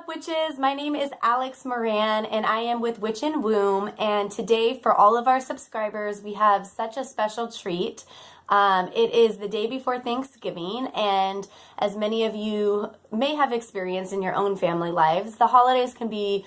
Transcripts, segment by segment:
witches? My name is Alex Moran and I am with Witch in Womb, and today for all of our subscribers we have such a special treat. It is the day before Thanksgiving, and as many of you may have experienced in your own family lives, the holidays can be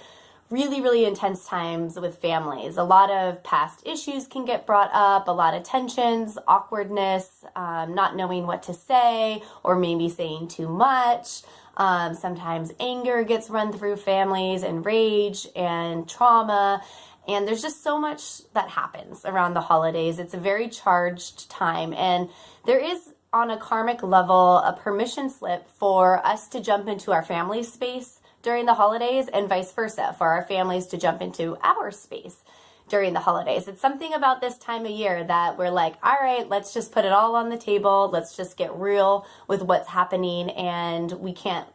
really intense times with families. A lot of past issues can get brought up, a lot of tensions, awkwardness, not knowing what to say, or maybe saying too much. Sometimes anger gets run through families, and rage and trauma. And there's just so much that happens around the holidays. It's a very charged time, and there is, on a karmic level, a permission slip for us to jump into our family space during the holidays, and vice versa, for our families to jump into our space during the holidays. It's something about this time of year that we're like, all right, let's just put it all on the table. Let's just get real with what's happening, and we can't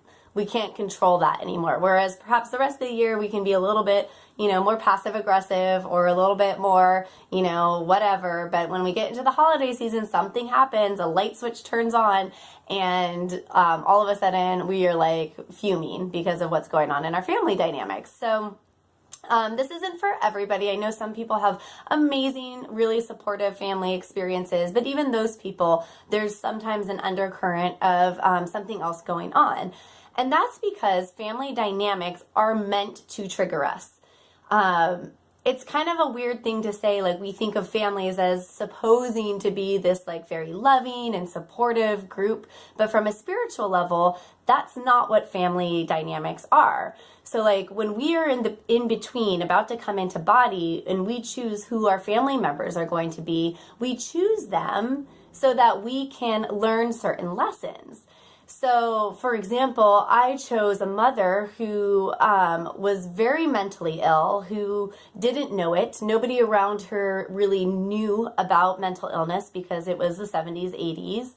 control that anymore. Whereas perhaps the rest of the year we can be a little bit, more passive aggressive, or a little bit more, whatever. But when we get into the holiday season, something happens, a light switch turns on, and all of a sudden we are like fuming because of what's going on in our family dynamics. So this isn't for everybody. I know some people have amazing, really supportive family experiences, but even those people, there's sometimes an undercurrent of something else going on. And that's because family dynamics are meant to trigger us. It's kind of a weird thing to say, like we think of families as supposing to be this like very loving and supportive group, but from a spiritual level, that's not what family dynamics are. So like when we are in between, about to come into body, and we choose who our family members are going to be, we choose them so that we can learn certain lessons. So, for example, I chose a mother who was very mentally ill, who didn't know it. Nobody around her really knew about mental illness because it was the 70s, 80s.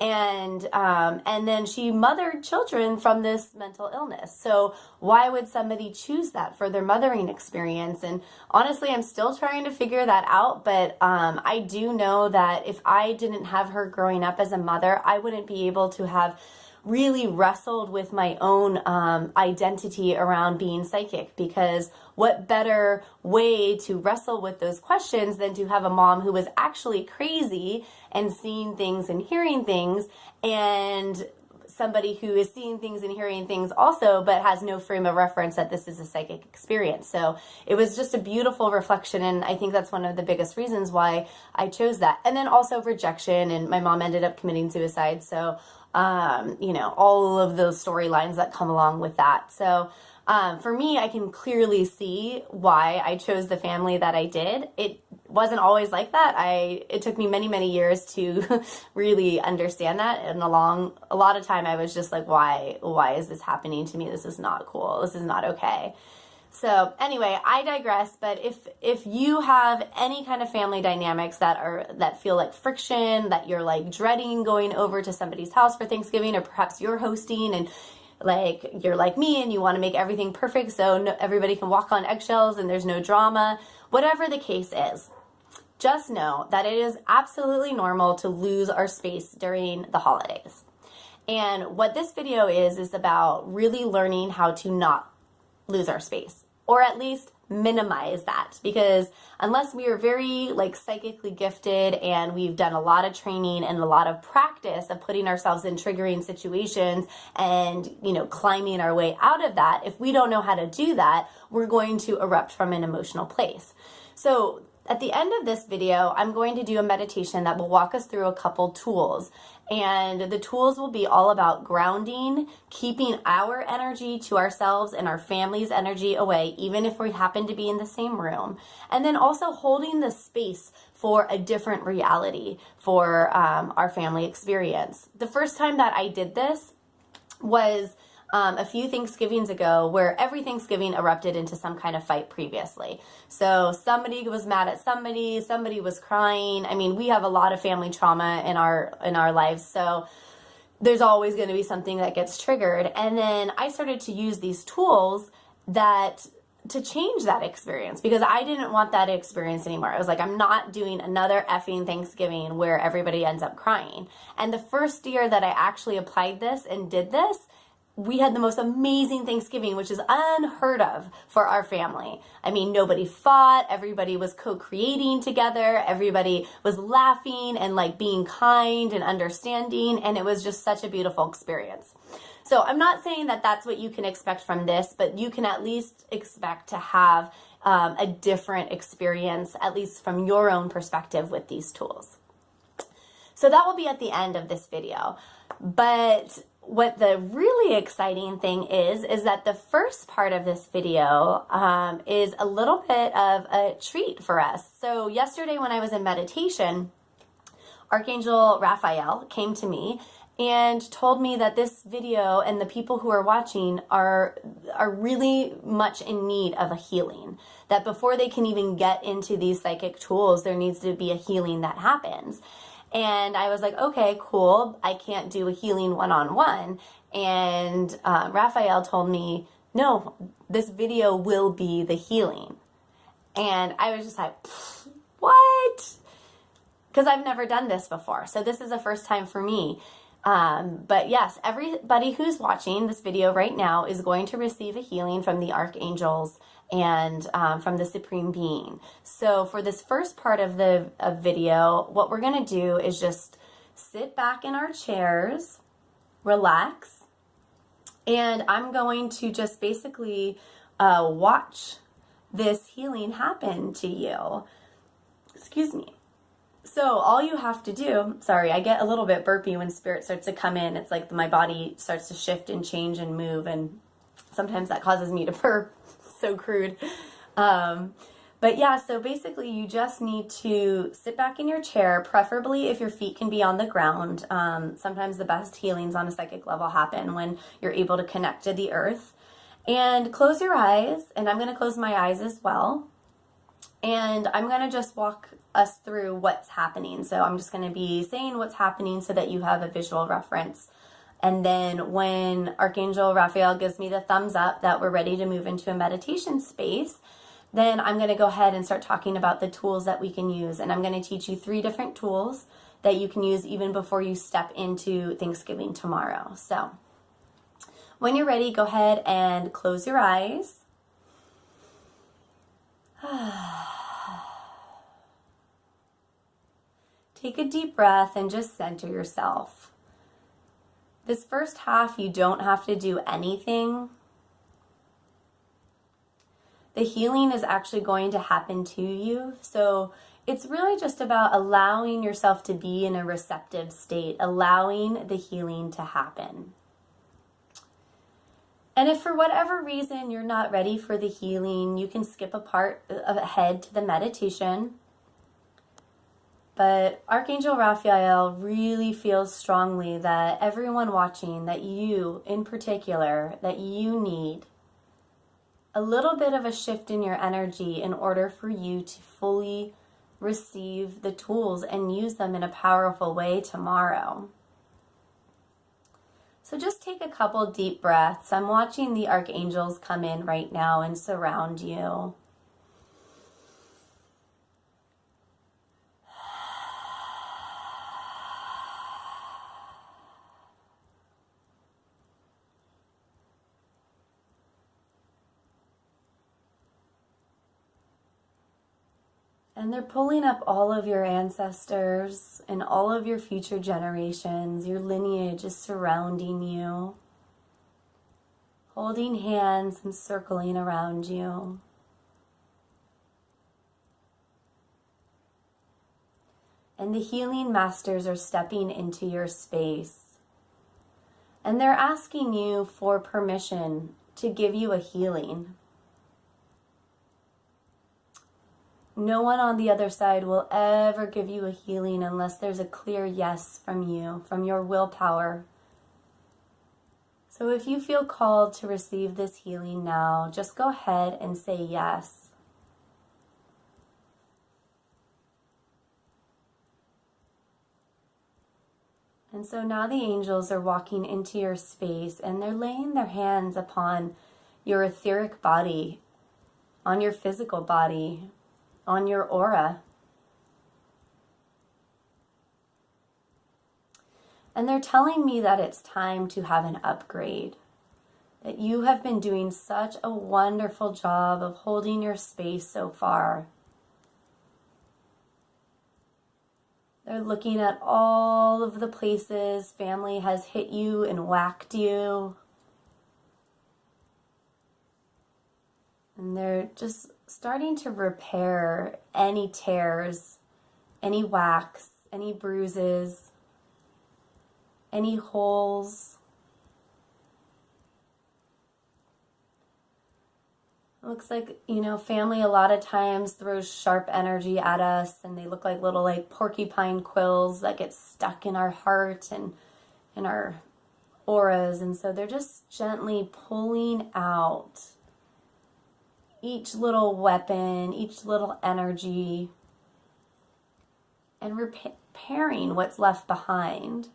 And then she mothered children from this mental illness. So why would somebody choose that for their mothering experience? And honestly, I'm still trying to figure that out. But I do know that if I didn't have her growing up as a mother, I wouldn't be able to have really wrestled with my own identity around being psychic, because what better way to wrestle with those questions than to have a mom who was actually crazy and seeing things and hearing things, and somebody who is seeing things and hearing things also, but has no frame of reference that this is a psychic experience. So it was just a beautiful reflection, and I think that's one of the biggest reasons why I chose that. And then also rejection, and my mom ended up committing suicide. So all of those storylines that come along with that. So for me, I can clearly see why I chose the family that I did. It wasn't always like that. It took me many years to really understand that. And a lot of time I was just like, why is this happening to me? This is not cool. This is not okay. So anyway, I digress, but if you have any kind of family dynamics that feel like friction, that you're like dreading going over to somebody's house for Thanksgiving, or perhaps you're hosting and like you're like me and you want to make everything perfect so everybody can walk on eggshells and there's no drama, whatever the case is, just know that it is absolutely normal to lose our space during the holidays. And what this video is about really learning how to not lose our space, or at least minimize that, because unless we are very like psychically gifted and we've done a lot of training and a lot of practice of putting ourselves in triggering situations and climbing our way out of that, if we don't know how to do that, we're going to erupt from an emotional place. So at the end of this video, I'm going to do a meditation that will walk us through a couple tools. And the tools will be all about grounding, keeping our energy to ourselves and our family's energy away, even if we happen to be in the same room. And then also holding the space for a different reality for our family experience. The first time that I did this was a few Thanksgivings ago, where every Thanksgiving erupted into some kind of fight previously. So somebody was mad at somebody was crying. I mean, we have a lot of family trauma in our lives, so there's always going to be something that gets triggered. And then I started to use these tools to change that experience, because I didn't want that experience anymore. I was like, I'm not doing another effing Thanksgiving where everybody ends up crying. And the first year that I actually applied this and did this, we had the most amazing Thanksgiving, which is unheard of for our family. I mean, nobody fought, everybody was co-creating together, everybody was laughing and like being kind and understanding, and it was just such a beautiful experience. So I'm not saying that that's what you can expect from this, but you can at least expect to have a different experience, at least from your own perspective with these tools. So that will be at the end of this video. But what the really exciting thing is that the first part of this video is a little bit of a treat for us. So yesterday when I was in meditation, Archangel Raphael came to me and told me that this video and the people who are watching are really much in need of a healing. That before they can even get into these psychic tools, there needs to be a healing that happens. And I was like, okay, cool. I can't do a healing one-on-one. And Raphael told me, no, this video will be the healing. And I was just like, what? Because I've never done this before. So this is the first time for me. But yes, everybody who's watching this video right now is going to receive a healing from the archangels and from the Supreme Being. So for this first part of the video, what we're going to do is just sit back in our chairs, relax, and I'm going to just basically watch this healing happen to you. Excuse me. So all you have to do, sorry, I get a little bit burpy when spirit starts to come in. It's like my body starts to shift and change and move, and sometimes that causes me to burp. So crude. But yeah, so basically you just need to sit back in your chair, preferably if your feet can be on the ground. Sometimes the best healings on a psychic level happen when you're able to connect to the earth. And close your eyes, and I'm going to close my eyes as well. And I'm going to just walk us through what's happening. So I'm just going to be saying what's happening so that you have a visual reference. And then when Archangel Raphael gives me the thumbs up that we're ready to move into a meditation space, then I'm going to go ahead and start talking about the tools that we can use. And I'm going to teach you 3 different tools that you can use even before you step into Thanksgiving tomorrow. So when you're ready, go ahead and close your eyes. Take a deep breath and just center yourself. This first half, you don't have to do anything. The healing is actually going to happen to you. So it's really just about allowing yourself to be in a receptive state, allowing the healing to happen. And if for whatever reason you're not ready for the healing, you can skip a part ahead to the meditation. But Archangel Raphael really feels strongly that everyone watching, that you in particular, that you need a little bit of a shift in your energy in order for you to fully receive the tools and use them in a powerful way tomorrow. So just take a couple deep breaths. I'm watching the archangels come in right now and surround you. And they're pulling up all of your ancestors and all of your future generations. Your lineage is surrounding you, holding hands and circling around you. And the healing masters are stepping into your space. And they're asking you for permission to give you a healing. No one on the other side will ever give you a healing unless there's a clear yes from you, from your willpower. So if you feel called to receive this healing now, just go ahead and say yes. And so now the angels are walking into your space and they're laying their hands upon your etheric body, on your physical body, on your aura. And they're telling me that it's time to have an upgrade. that you have been doing such a wonderful job of holding your space so far. They're looking at all of the places family has hit you and whacked you. And they're just starting to repair any tears, any whacks, any bruises, any holes. It looks like, family a lot of times throws sharp energy at us, and they look like little porcupine quills that get stuck in our heart and in our auras. And so they're just gently pulling out each little weapon, each little energy, and repairing what's left behind.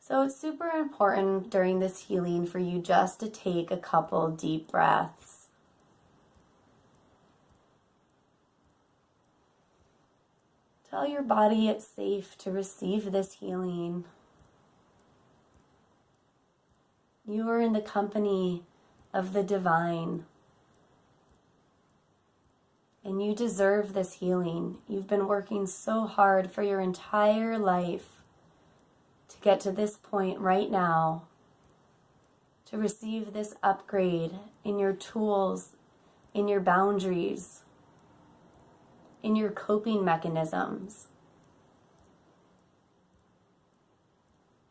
So it's super important during this healing for you just to take a couple deep breaths. Tell your body it's safe to receive this healing. You are in the company of the divine, and you deserve this healing. You've been working so hard for your entire life to get to this point right now, to receive this upgrade in your tools, in your boundaries, in your coping mechanisms,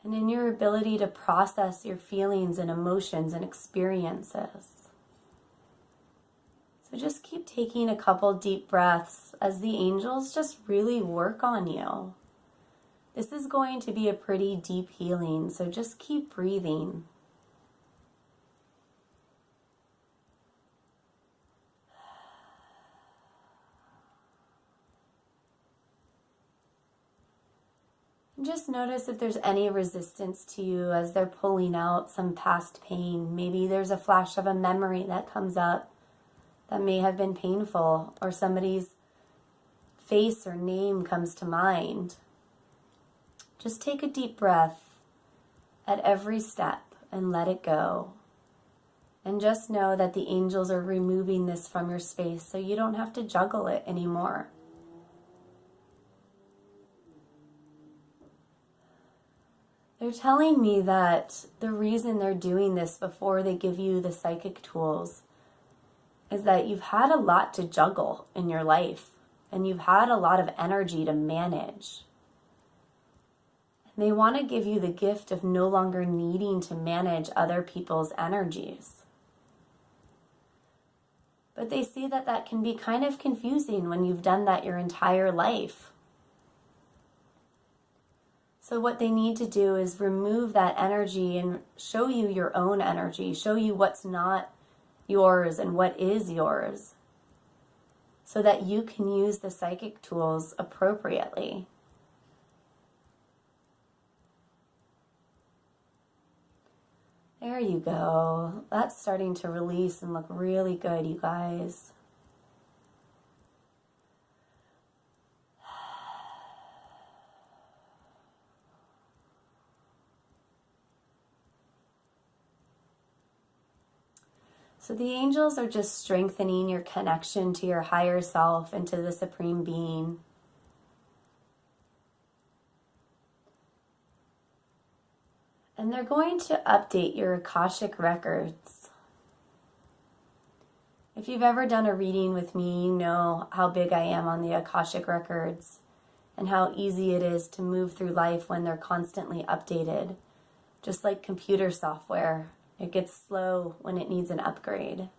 and in your ability to process your feelings and emotions and experiences. So just keep taking a couple deep breaths as the angels just really work on you. This is going to be a pretty deep healing, so just keep breathing. Just notice if there's any resistance to you as they're pulling out some past pain. Maybe there's a flash of a memory that comes up that may have been painful, or somebody's face or name comes to mind. Just take a deep breath at every step and let it go. And just know that the angels are removing this from your space so you don't have to juggle it anymore. They're telling me that the reason they're doing this before they give you the psychic tools is that you've had a lot to juggle in your life, and you've had a lot of energy to manage. And they want to give you the gift of no longer needing to manage other people's energies. But they see that that can be kind of confusing when you've done that your entire life. So what they need to do is remove that energy and show you your own energy, show you what's not yours and what is yours, so that you can use the psychic tools appropriately. There you go. That's starting to release and look really good, you guys. So the angels are just strengthening your connection to your higher self and to the Supreme Being. And they're going to update your Akashic records. If you've ever done a reading with me, you know how big I am on the Akashic records and how easy it is to move through life when they're constantly updated. Just like computer software. It gets slow when it needs an upgrade.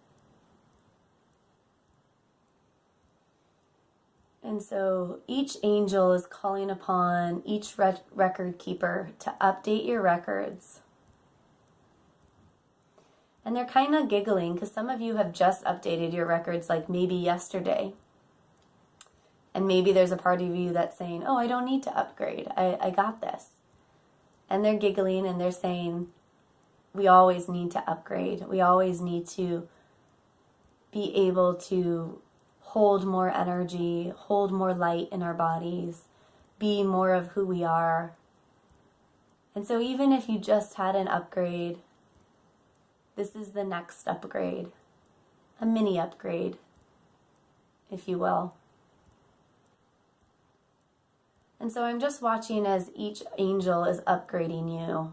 And so each angel is calling upon each record keeper to update your records. And they're kind of giggling because some of you have just updated your records like maybe yesterday. And maybe there's a part of you that's saying, oh, I don't need to upgrade. I got this. And they're giggling and they're saying, we always need to upgrade. We always need to be able to hold more energy, hold more light in our bodies, be more of who we are. And so even if you just had an upgrade, this is the next upgrade, a mini upgrade, if you will. And so I'm just watching as each angel is upgrading you.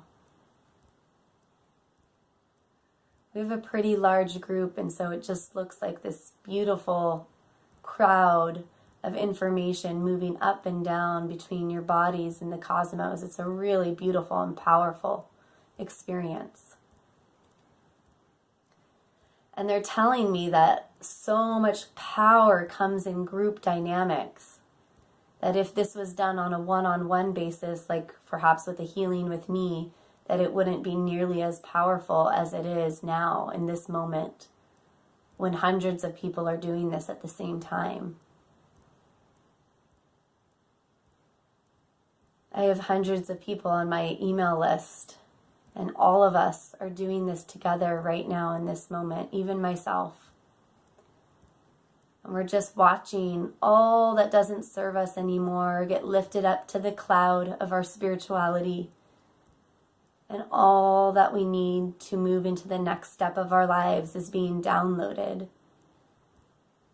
We have a pretty large group, and so it just looks like this beautiful crowd of information moving up and down between your bodies and the cosmos. It's a really beautiful and powerful experience. And they're telling me that so much power comes in group dynamics, that if this was done on a one-on-one basis, like perhaps with a healing with me, that it wouldn't be nearly as powerful as it is now in this moment, when hundreds of people are doing this at the same time. I have hundreds of people on my email list, and all of us are doing this together right now in this moment, even myself. And we're just watching all that doesn't serve us anymore get lifted up to the cloud of our spirituality, and all that we need to move into the next step of our lives is being downloaded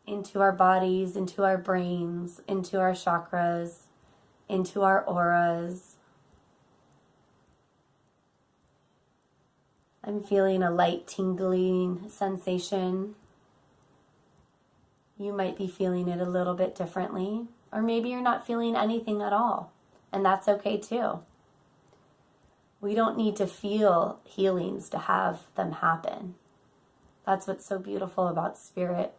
into our bodies, into our brains, into our chakras, into our auras. I'm feeling a light tingling sensation. You might be feeling it a little bit differently, or maybe you're not feeling anything at all, and that's okay too. We don't need to feel healings to have them happen. That's what's so beautiful about spirit.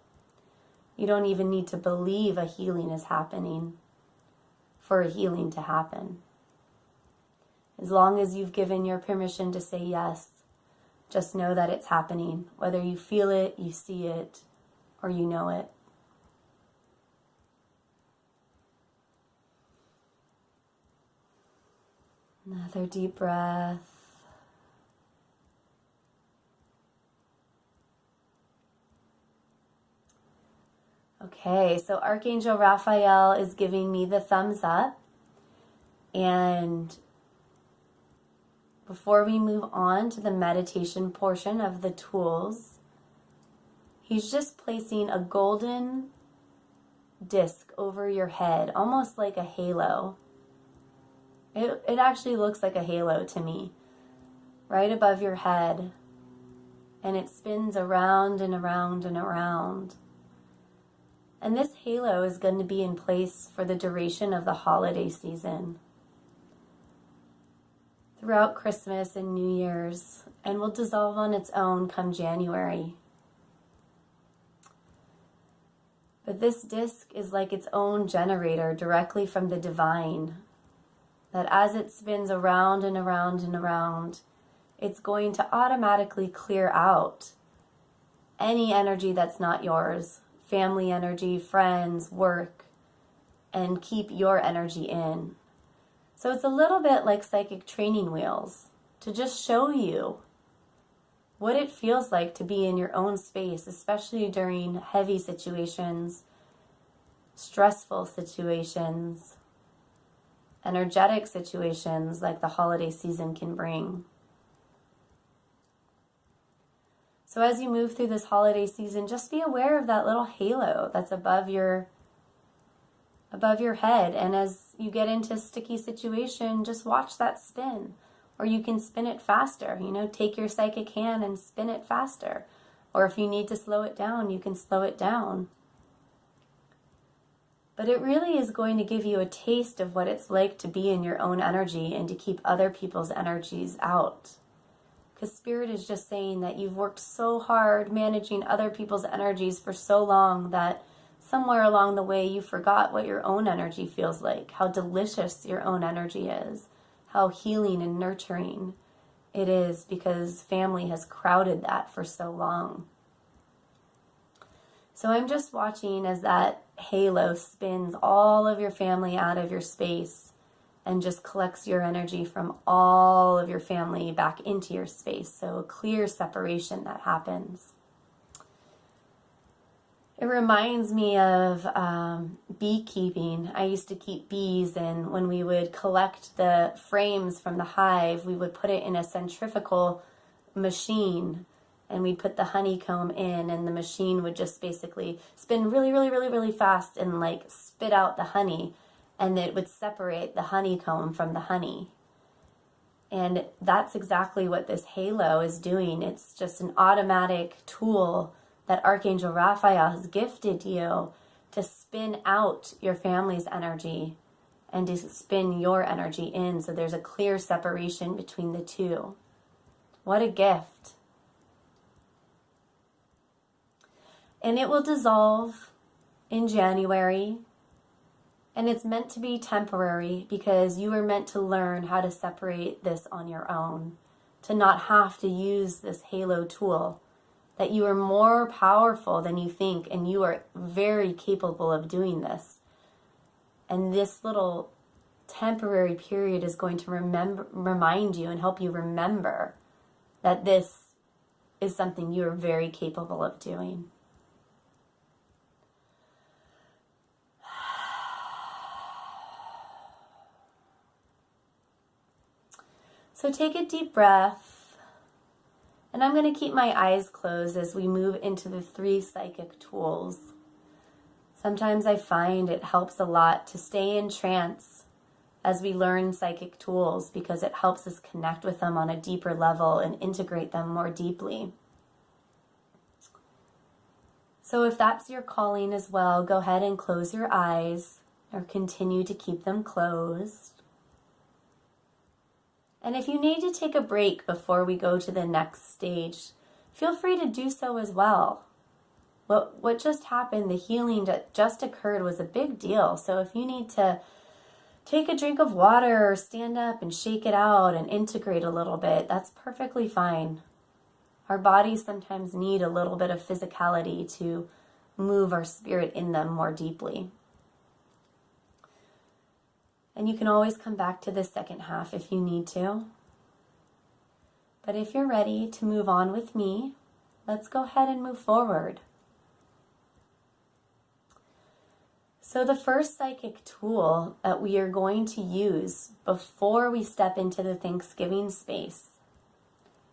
You don't even need to believe a healing is happening for a healing to happen. As long as you've given your permission to say yes, just know that it's happening, whether you feel it, you see it, or you know it. Another deep breath. Okay, so Archangel Raphael is giving me the thumbs up. And before we move on to the meditation portion of the tools, he's just placing a golden disc over your head, almost like a halo. It actually looks like a halo to me, right above your head, and it spins around and around and around. And this halo is going to be in place for the duration of the holiday season, throughout Christmas and New Year's, and will dissolve on its own come January. But this disc is like its own generator directly from the divine, that as it spins around and around and around, it's going to automatically clear out any energy that's not yours, family energy, friends, work, and keep your energy in. So it's a little bit like psychic training wheels, to just show you what it feels like to be in your own space, especially during heavy situations, stressful situations, energetic situations like the holiday season can bring. So as you move through this holiday season, just be aware of that little halo that's above your head. And as you get into a sticky situation, just watch that spin. Or you can spin it faster. Take your psychic hand and spin it faster. Or if you need to slow it down, you can slow it down. But it really is going to give you a taste of what it's like to be in your own energy and to keep other people's energies out. Because Spirit is just saying that you've worked so hard managing other people's energies for so long that somewhere along the way you forgot what your own energy feels like, how delicious your own energy is, how healing and nurturing it is, because family has crowded that for so long. So I'm just watching as that halo spins all of your family out of your space and just collects your energy from all of your family back into your space. So a clear separation that happens. It reminds me of beekeeping, I used to keep bees, and when we would collect the frames from the hive, we would put it in a centrifugal machine, and we'd put the honeycomb in, and the machine would just basically spin really, really, really, really fast and like spit out the honey, and it would separate the honeycomb from the honey. And that's exactly what this halo is doing. It's just an automatic tool that Archangel Raphael has gifted you to spin out your family's energy and to spin your energy in, so there's a clear separation between the two. What a gift. And it will dissolve in January. And it's meant to be temporary because you were meant to learn how to separate this on your own, to not have to use this halo tool, that you are more powerful than you think, and you are very capable of doing this. And this little temporary period is going to remind you and help you remember that this is something you are very capable of doing. So take a deep breath, and I'm going to keep my eyes closed as we move into the 3 psychic tools. Sometimes I find it helps a lot to stay in trance as we learn psychic tools, because it helps us connect with them on a deeper level and integrate them more deeply. So if that's your calling as well, go ahead and close your eyes or continue to keep them closed. And if you need to take a break before we go to the next stage, feel free to do so as well. What just happened, the healing that just occurred, was a big deal. So if you need to take a drink of water or stand up and shake it out and integrate a little bit, that's perfectly fine. Our bodies sometimes need a little bit of physicality to move our spirit in them more deeply. And you can always come back to the second half if you need to. But if you're ready to move on with me, let's go ahead and move forward. So the first psychic tool that we are going to use before we step into the Thanksgiving space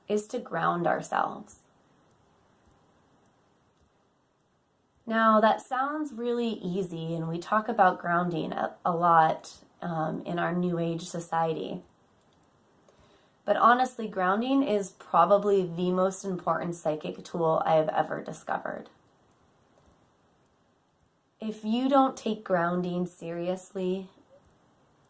is to ground ourselves. Now that sounds really easy, and we talk about grounding a lot in our New Age society. But honestly, grounding is probably the most important psychic tool I have ever discovered. If you don't take grounding seriously,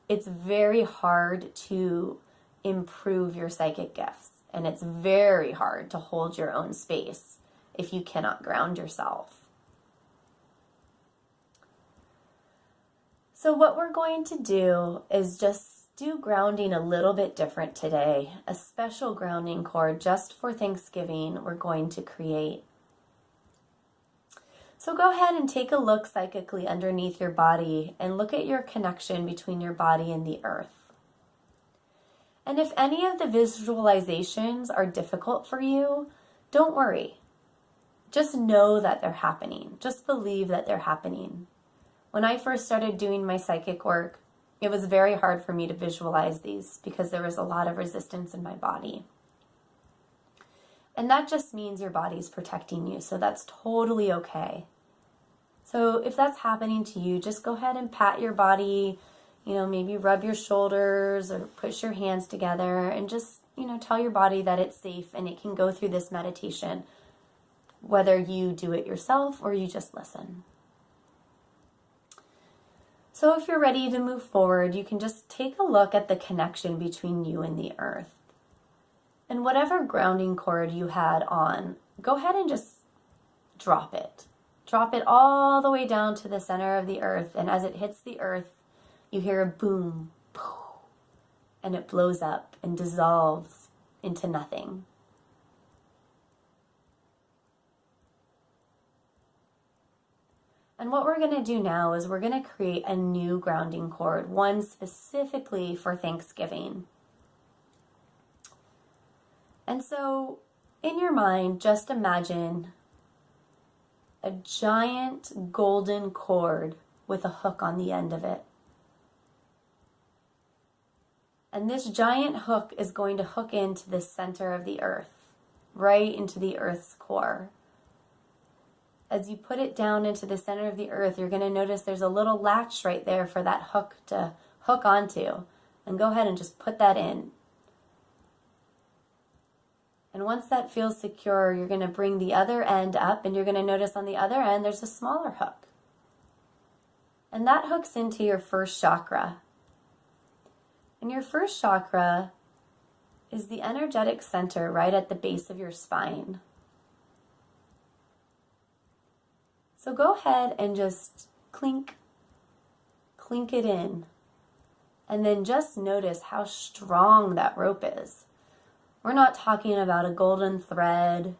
it's very hard to improve your psychic gifts. And it's very hard to hold your own space if you cannot ground yourself. So what we're going to do is just do grounding a little bit different today. A special grounding cord just for Thanksgiving we're going to create. So go ahead and take a look psychically underneath your body and look at your connection between your body and the earth. And if any of the visualizations are difficult for you, don't worry. Just know that they're happening. Just believe that they're happening. When I first started doing my psychic work, it was very hard for me to visualize these because there was a lot of resistance in my body. And that just means your body's protecting you, so that's totally okay. So if that's happening to you, just go ahead and pat your body, maybe rub your shoulders or push your hands together and just, tell your body that it's safe and it can go through this meditation, whether you do it yourself or you just listen. So if you're ready to move forward, you can just take a look at the connection between you and the earth. And whatever grounding cord you had on, go ahead and just drop it. Drop it all the way down to the center of the earth. And as it hits the earth, you hear a boom, poof, and it blows up and dissolves into nothing. And what we're going to do now is we're going to create a new grounding cord, one specifically for Thanksgiving. And so in your mind, just imagine a giant golden cord with a hook on the end of it. And this giant hook is going to hook into the center of the earth, right into the earth's core. As you put it down into the center of the earth, you're going to notice there's a little latch right there for that hook to hook onto. And go ahead and just put that in. And once that feels secure, you're going to bring the other end up, and you're going to notice on the other end there's a smaller hook. And that hooks into your first chakra. And your first chakra is the energetic center right at the base of your spine. So go ahead and just clink it in. And then just notice how strong that rope is. We're not talking about a golden thread.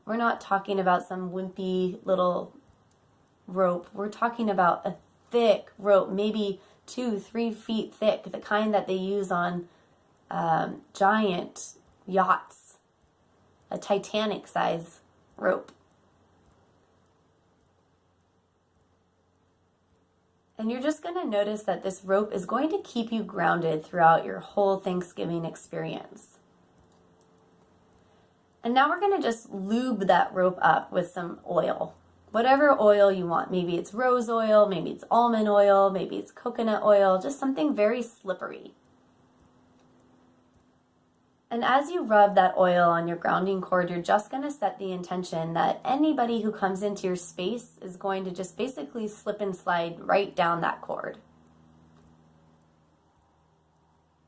We're not talking about some wimpy little rope. We're talking about a thick rope, maybe 2-3 feet thick, the kind that they use on giant yachts, a Titanic size rope. And you're just going to notice that this rope is going to keep you grounded throughout your whole Thanksgiving experience. And now we're going to just lube that rope up with some oil. Whatever oil you want. Maybe it's rose oil, maybe it's almond oil, maybe it's coconut oil, just something very slippery. And as you rub that oil on your grounding cord, you're just going to set the intention that anybody who comes into your space is going to just basically slip and slide right down that cord.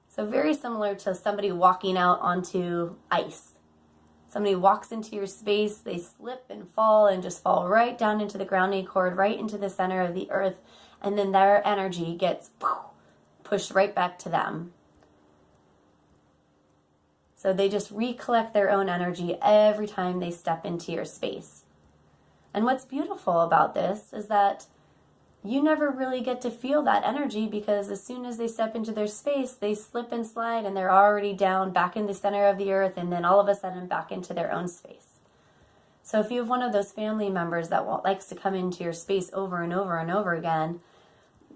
So very similar to somebody walking out onto ice. Somebody walks into your space, they slip and fall and just fall right down into the grounding cord, right into the center of the earth, and then their energy gets pushed right back to them. So they just recollect their own energy every time they step into your space. And what's beautiful about this is that you never really get to feel that energy, because as soon as they step into their space, they slip and slide and they're already down back in the center of the earth, and then all of a sudden back into their own space. So if you have one of those family members that likes to come into your space over and over and over again,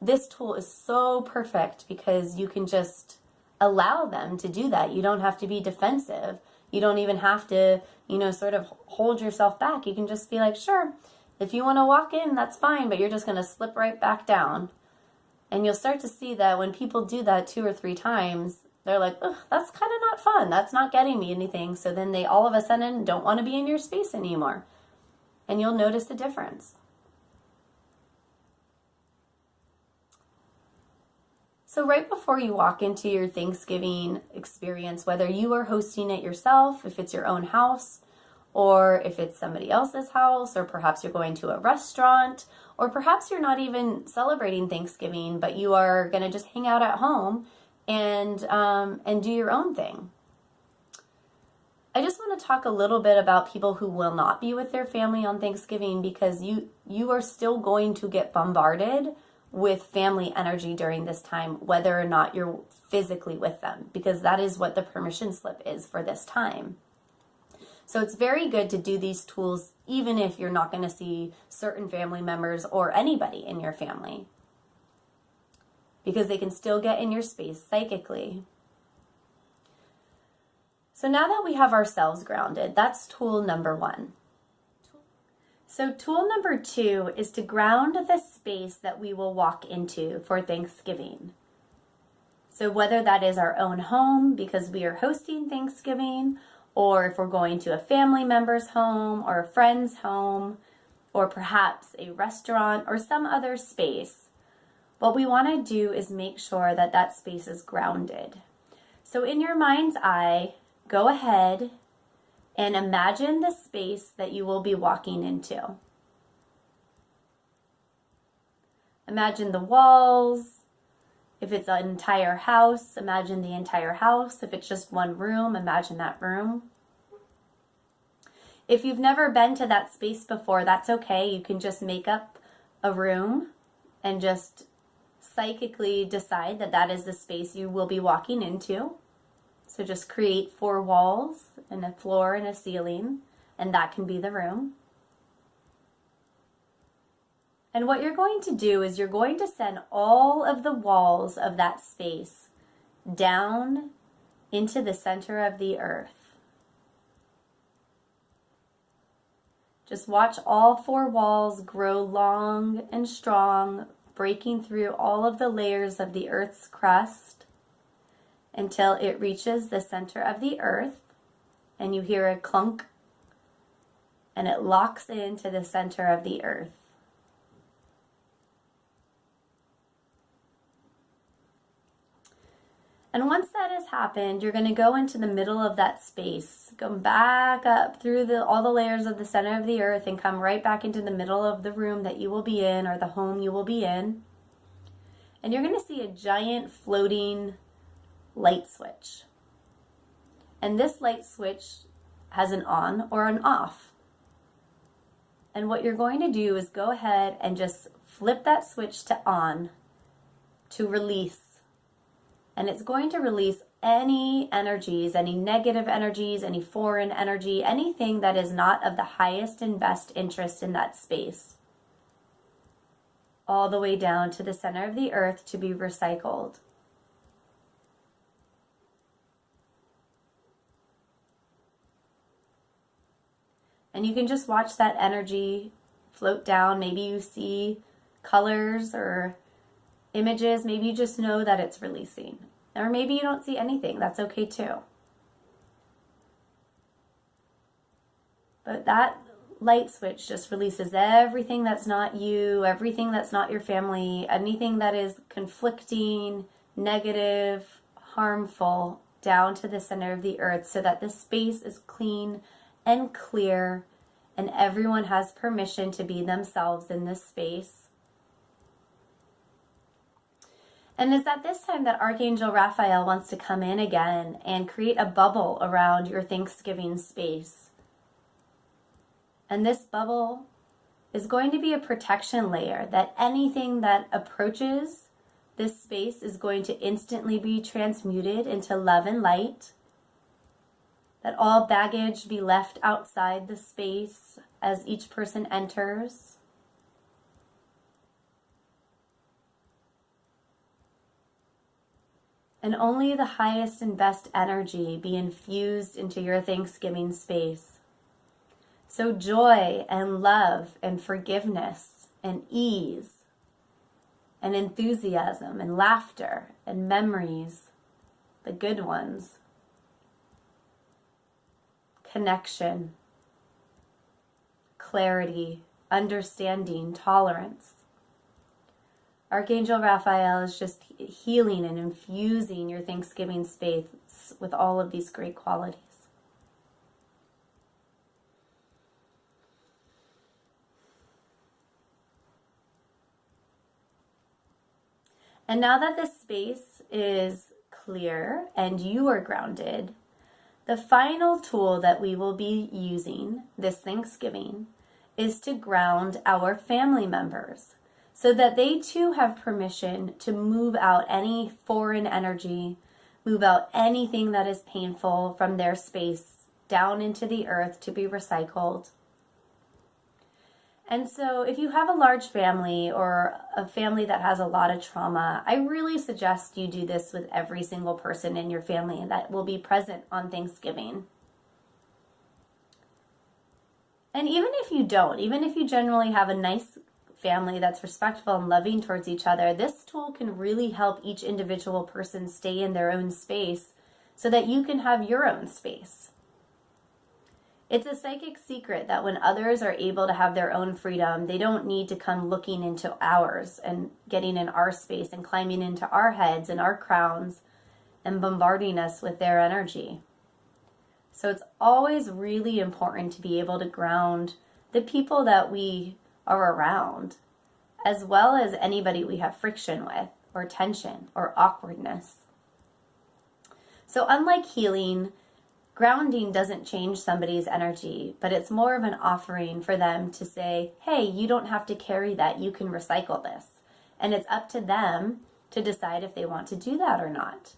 this tool is so perfect because you can just allow them to do that. You don't have to be defensive. You don't even have to, sort of hold yourself back. You can just be like, sure, if you want to walk in, that's fine, but you're just going to slip right back down. And you'll start to see that when people do that 2 or 3 times, they're like, ugh, that's kind of not fun. That's not getting me anything. So then they all of a sudden don't want to be in your space anymore. And you'll notice a difference. So right before you walk into your Thanksgiving experience, whether you are hosting it yourself, if it's your own house, or if it's somebody else's house, or perhaps you're going to a restaurant, or perhaps you're not even celebrating Thanksgiving, but you are going to just hang out at home and do your own thing. I just want to talk a little bit about people who will not be with their family on Thanksgiving, because you are still going to get bombarded with family energy during this time, whether or not you're physically with them, because that is what the permission slip is for this time. So it's very good to do these tools even if you're not going to see certain family members or anybody in your family, because they can still get in your space psychically. So now that we have ourselves grounded, that's tool number 1. So tool number 2 is to ground the space that we will walk into for Thanksgiving. So whether that is our own home because we are hosting Thanksgiving, or if we're going to a family member's home or a friend's home, or perhaps a restaurant or some other space, what we want to do is make sure that that space is grounded. So in your mind's eye, go ahead and imagine the space that you will be walking into. Imagine the walls. If it's an entire house, imagine the entire house. If it's just one room, imagine that room. If you've never been to that space before, that's okay. You can just make up a room and just psychically decide that that is the space you will be walking into. So just create 4 walls and a floor and a ceiling, and that can be the room. And what you're going to do is you're going to send all of the walls of that space down into the center of the earth. Just watch all 4 walls grow long and strong, breaking through all of the layers of the earth's crust until it reaches the center of the earth, and you hear a clunk, and it locks into the center of the earth. And once that has happened, you're going to go into the middle of that space, go back up through all the layers of the center of the earth and come right back into the middle of the room that you will be in, or the home you will be in. And you're going to see a giant floating light switch. And this light switch has an on or an off. And what you're going to do is go ahead and just flip that switch to on, to release. And it's going to release any energies, any negative energies, any foreign energy, anything that is not of the highest and best interest in that space, all the way down to the center of the earth to be recycled. And you can just watch that energy float down. Maybe you see colors or images. Maybe you just know that it's releasing. Or maybe you don't see anything. That's okay too. But that light switch just releases everything that's not you, everything that's not your family, anything that is conflicting, negative, harmful, down to the center of the earth, so that the space is clean and clear, and everyone has permission to be themselves in this space. And it's at this time that Archangel Raphael wants to come in again and create a bubble around your Thanksgiving space. And this bubble is going to be a protection layer, that anything that approaches this space is going to instantly be transmuted into love and light. That all baggage be left outside the space as each person enters. And only the highest and best energy be infused into your Thanksgiving space. So joy and love and forgiveness and ease and enthusiasm and laughter and memories, the good ones, connection, clarity, understanding, tolerance. Archangel Raphael is just healing and infusing your Thanksgiving space with all of these great qualities. And now that the space is clear and you are grounded, the final tool that we will be using this Thanksgiving is to ground our family members, so that they too have permission to move out any foreign energy, move out anything that is painful from their space down into the earth to be recycled. And so if you have a large family or a family that has a lot of trauma, I really suggest you do this with every single person in your family that will be present on Thanksgiving. And even if you don't, even if you generally have a nice family that's respectful and loving towards each other, this tool can really help each individual person stay in their own space so that you can have your own space. It's a psychic secret that when others are able to have their own freedom, they don't need to come looking into ours and getting in our space and climbing into our heads and our crowns and bombarding us with their energy. So it's always really important to be able to ground the people that we are around, as well as anybody we have friction with, or tension, or awkwardness. So unlike healing, grounding doesn't change somebody's energy, but it's more of an offering for them to say, hey, you don't have to carry that, you can recycle this. And it's up to them to decide if they want to do that or not.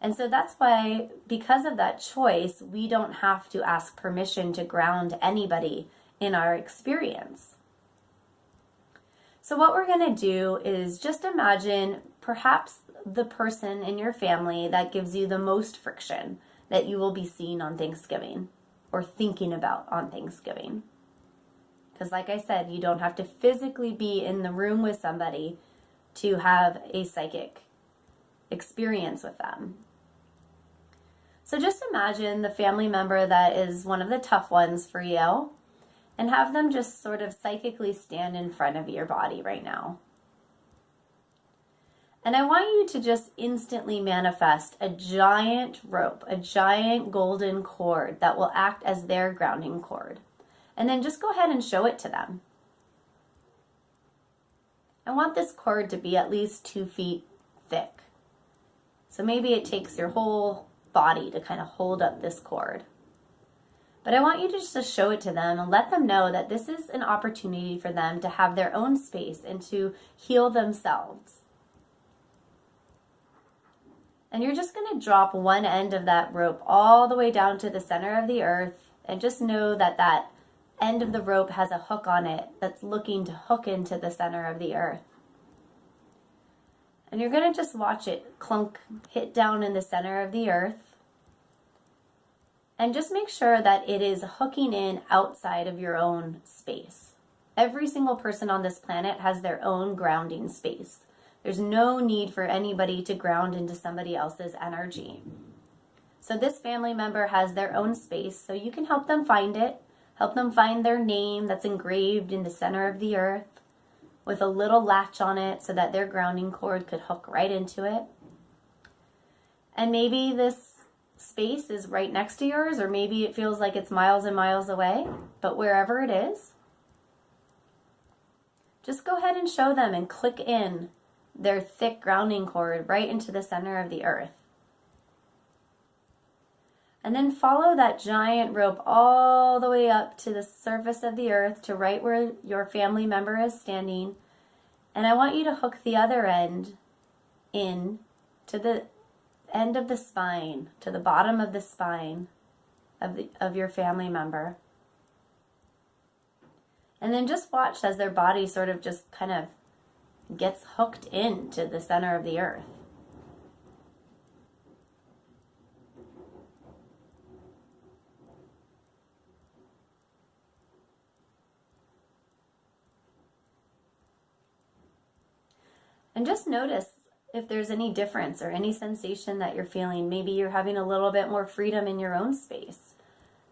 And so that's why, because of that choice, we don't have to ask permission to ground anybody in our experience. So So what we're going to do is just imagine perhaps the person in your family that gives you the most friction that you will be seeing on Thanksgiving or thinking about on Thanksgiving. Because like I said, you don't have to physically be in the room with somebody to have a psychic experience with them. So just imagine the family member that is one of the tough ones for you and have them just sort of psychically stand in front of your body right now. And I want you to just instantly manifest a giant rope, a giant golden cord that will act as their grounding cord. And then just go ahead and show it to them. I want this cord to be at least 2 feet thick. So maybe it takes your whole body to kind of hold up this cord. But I want you to just show it to them and let them know that this is an opportunity for them to have their own space and to heal themselves. And you're just going to drop one end of that rope all the way down to the center of the earth, and just know that that end of the rope has a hook on it that's looking to hook into the center of the earth. And you're going to just watch it clunk, hit down in the center of the earth. And just make sure that it is hooking in outside of your own space. Every single person on this planet has their own grounding space. There's no need for anybody to ground into somebody else's energy. So this family member has their own space, so you can help them find it. Help them find their name that's engraved in the center of the earth with a little latch on it so that their grounding cord could hook right into it. And maybe this space is right next to yours, or maybe it feels like it's miles and miles away, but wherever it is, just go ahead and show them and click in their thick grounding cord right into the center of the earth. And then follow that giant rope all the way up to the surface of the earth to right where your family member is standing. And I want you to hook the other end in to the end of the spine, to the bottom of the spine of your family member. And then just watch as their body sort of just kind of gets hooked into the center of the earth. And just notice if there's any difference or any sensation that you're feeling. Maybe you're having a little bit more freedom in your own space.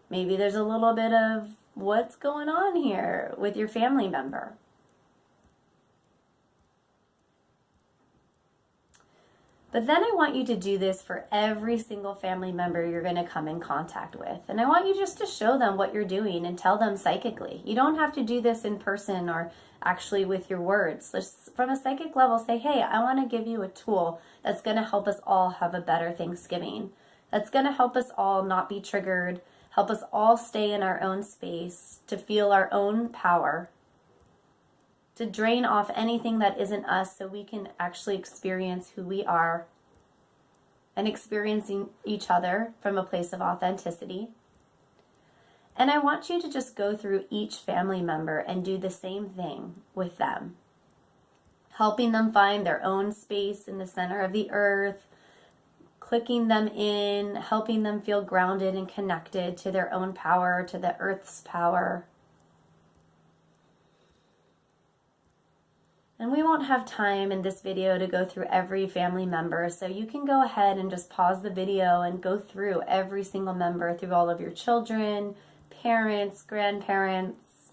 Maybe there's a little bit of what's going on here with your family member. But then I want you to do this for every single family member you're going to come in contact with. And I want you just to show them what you're doing and tell them psychically. You don't have to do this in person or actually with your words. Just from a psychic level, say, hey, I want to give you a tool that's going to help us all have a better Thanksgiving. That's going to help us all not be triggered, help us all stay in our own space, to feel our own power, to drain off anything that isn't us so we can actually experience who we are and experiencing each other from a place of authenticity. And I want you to just go through each family member and do the same thing with them, helping them find their own space in the center of the earth, clicking them in, helping them feel grounded and connected to their own power, to the earth's power. And we won't have time in this video to go through every family member, so you can go ahead and just pause the video and go through every single member, through all of your children, parents, grandparents,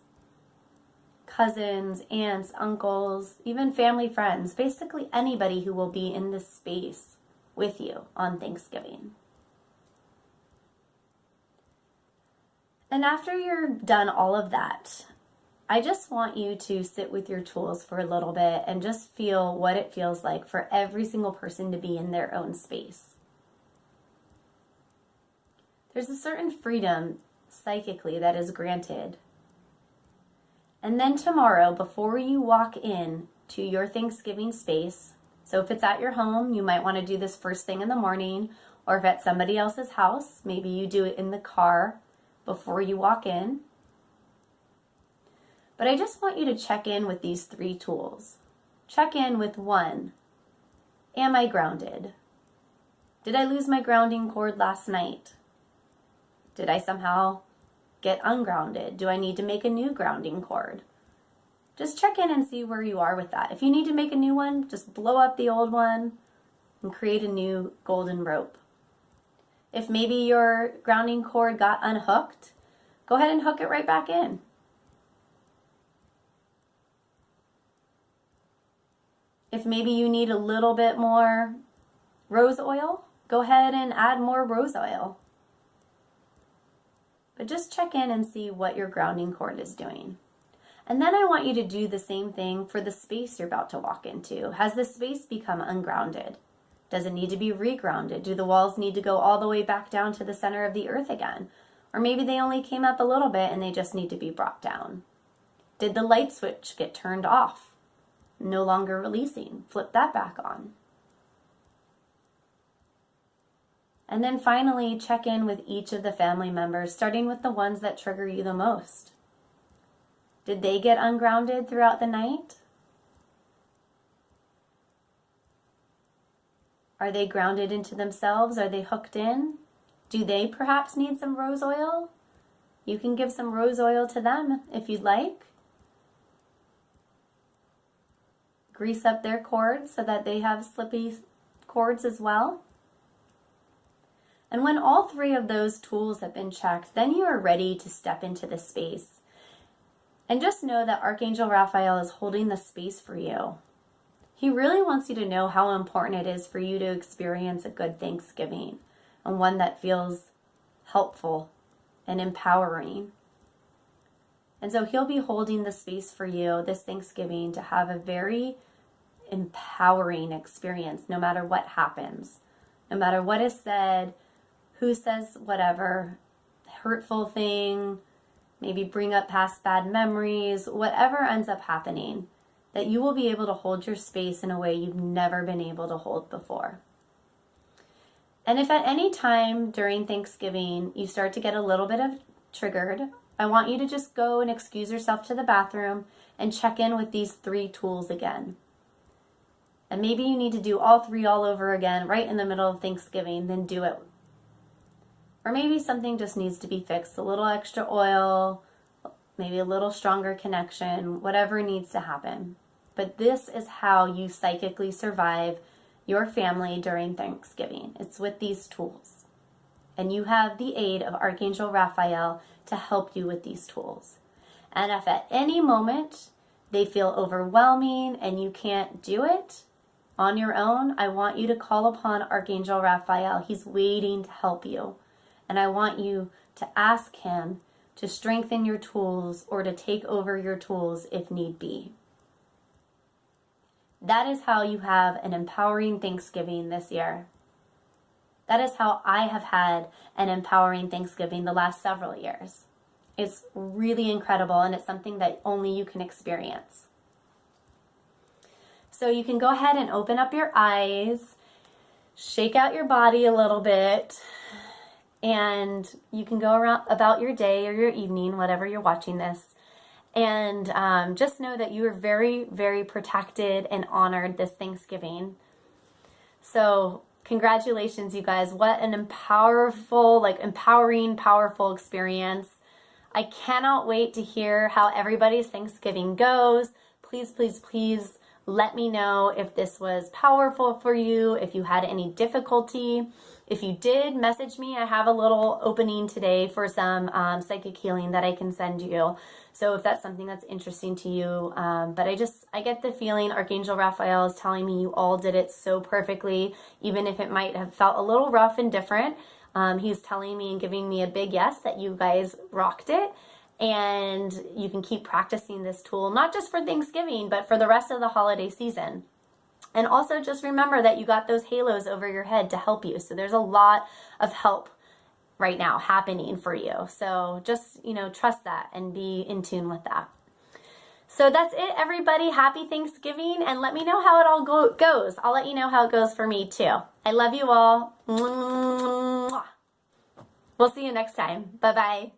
cousins, aunts, uncles, even family friends, basically anybody who will be in this space with you on Thanksgiving. And after you're done all of that, I just want you to sit with your tools for a little bit and just feel what it feels like for every single person to be in their own space. There's a certain freedom psychically that is granted. And then tomorrow, before you walk in to your Thanksgiving space, so if it's at your home, you might want to do this first thing in the morning, or if at somebody else's house, maybe you do it in the car before you walk in. But I just want you to check in with these 3 tools. Check in with 1, am I grounded? Did I lose my grounding cord last night? Did I somehow get ungrounded? Do I need to make a new grounding cord? Just check in and see where you are with that. If you need to make a new one, just blow up the old one and create a new golden rope. If maybe your grounding cord got unhooked, go ahead and hook it right back in. If maybe you need a little bit more rose oil, go ahead and add more rose oil. But just check in and see what your grounding cord is doing. And then I want you to do the same thing for the space you're about to walk into. Has the space become ungrounded? Does it need to be regrounded? Do the walls need to go all the way back down to the center of the earth again? Or maybe they only came up a little bit and they just need to be brought down. Did the light switch get turned off? No longer releasing. Flip that back on. And then finally, check in with each of the family members, starting with the ones that trigger you the most. Did they get ungrounded throughout the night? Are they grounded into themselves? Are they hooked in? Do they perhaps need some rose oil? You can give some rose oil to them if you'd like. Grease up their cords so that they have slippy cords as well. And when all 3 of those tools have been checked, then you are ready to step into the space. And just know that Archangel Raphael is holding the space for you. He really wants you to know how important it is for you to experience a good Thanksgiving, and one that feels helpful and empowering. And so he'll be holding the space for you this Thanksgiving to have a very empowering experience, no matter what happens, no matter what is said, who says whatever, hurtful thing, maybe bring up past bad memories, whatever ends up happening, that you will be able to hold your space in a way you've never been able to hold before. And if at any time during Thanksgiving you start to get a little bit of triggered, I want you to just go and excuse yourself to the bathroom and check in with these 3 tools again. And maybe you need to do all 3 all over again right in the middle of Thanksgiving, then do it. Or maybe something just needs to be fixed, a little extra oil, maybe a little stronger connection, whatever needs to happen. But this is how you psychically survive your family during Thanksgiving. It's with these tools. And you have the aid of Archangel Raphael to help you with these tools. And if at any moment they feel overwhelming and you can't do it on your own, I want you to call upon Archangel Raphael. He's waiting to help you. And I want you to ask him to strengthen your tools or to take over your tools if need be. That is how you have an empowering Thanksgiving this year. That is how I have had an empowering Thanksgiving the last several years. It's really incredible, and it's something that only you can experience. So you can go ahead and open up your eyes, shake out your body a little bit, and you can go around about your day or your evening, whatever you're watching this, and just know that you are very, very protected and honored this Thanksgiving. So congratulations, you guys. What an empowering, powerful experience. I cannot wait to hear how everybody's Thanksgiving goes. Please, please, please let me know if this was powerful for you, if you had any difficulty. If you did, message me. I have a little opening today for some psychic healing that I can send you. So if that's something that's interesting to you, but I get the feeling Archangel Raphael is telling me you all did it so perfectly, even if it might have felt a little rough and different. He's telling me and giving me a big yes that you guys rocked it. And you can keep practicing this tool, not just for Thanksgiving, but for the rest of the holiday season. And also just remember that you got those halos over your head to help you. So there's a lot of help right now happening for you. So just, trust that and be in tune with that. So that's it, everybody. Happy Thanksgiving, and let me know how it all goes. I'll let you know how it goes for me too. I love you all. We'll see you next time. Bye-bye.